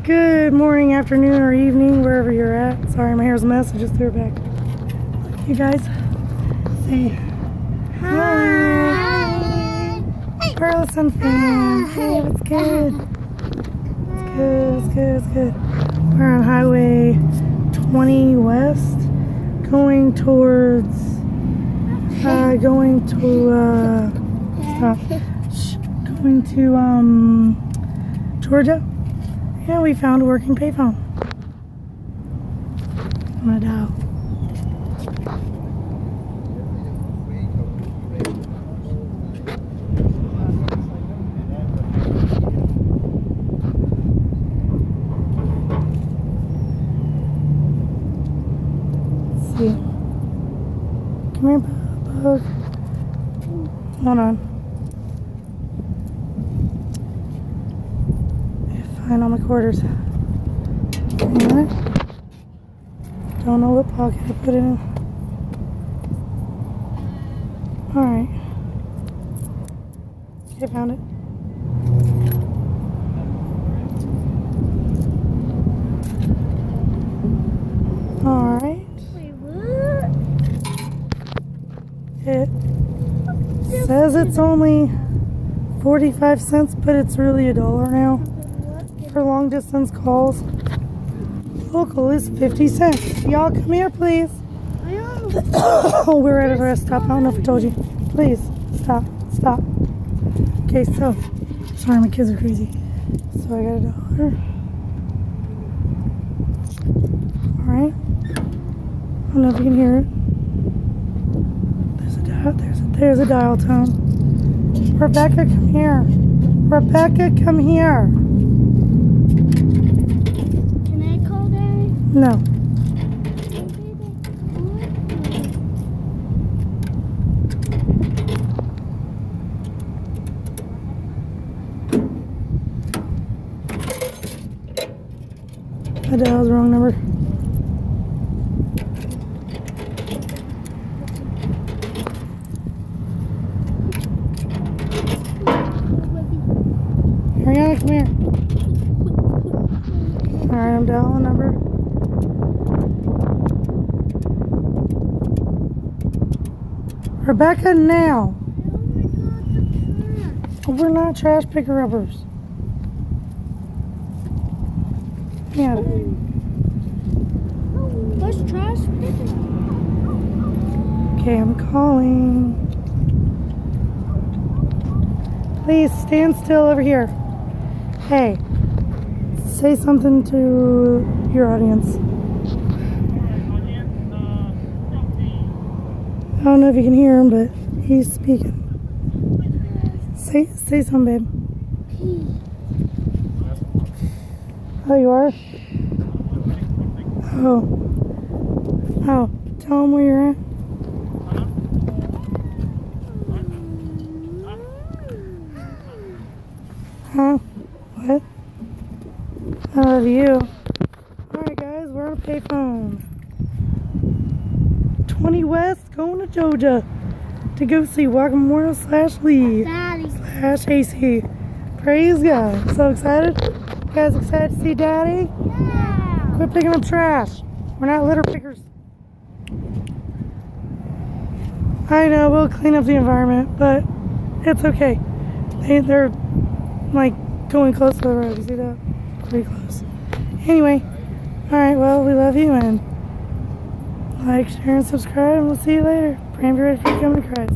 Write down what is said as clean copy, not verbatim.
Good morning, afternoon, or evening, wherever you're at. Sorry, my hair's a mess. I just threw it back. You guys, say hi. Burleson fam. Hey, what's good? It's good. We're on Highway 20 West, going towards, going to Georgia. Yeah, we found a working payphone. I'm gonna dial. Let's see. Come here, bug. Hold on. Find all my quarters. Don't know what pocket to put it in. Alright. Okay, found it. Alright. Wait, what? It says it's only 45 cents, but it's really $1 now. For long distance calls. Local is 50 cents. Y'all come here, please. Oh, we're at a rest stop. I don't know if I told you. Please, stop. Okay, so, sorry, my kids are crazy. So I got $1. Alright. I don't know if you can hear it. There's a dial tone. Rebecca, come here. Rebecca, come here. No. I dialed the wrong number. Ariana, come here. Alright, I'm dialing the number. Rebecca, now. We're not trash picker uppers. Yeah. What's trash picker? Okay, I'm calling. Please stand still over here. Hey, say something to your audience. I don't know if you can hear him, but he's speaking. Say something, babe. Oh, you are? Oh, tell him where you're at. Huh? What? I love you. Alright, guys, we're on a payphone. 20 West, going to Georgia to go see Walker Memorial /Lee /AC. Praise God. So excited? You guys excited to see Daddy? Yeah. Quit picking up trash. We're not litter pickers. I know, we'll clean up the environment, but it's okay. They're like going close to the road. You see that? Pretty close. Anyway, alright, well, we love you and like, share, and subscribe, and we'll see you later. Pray and be ready for the coming of Christ.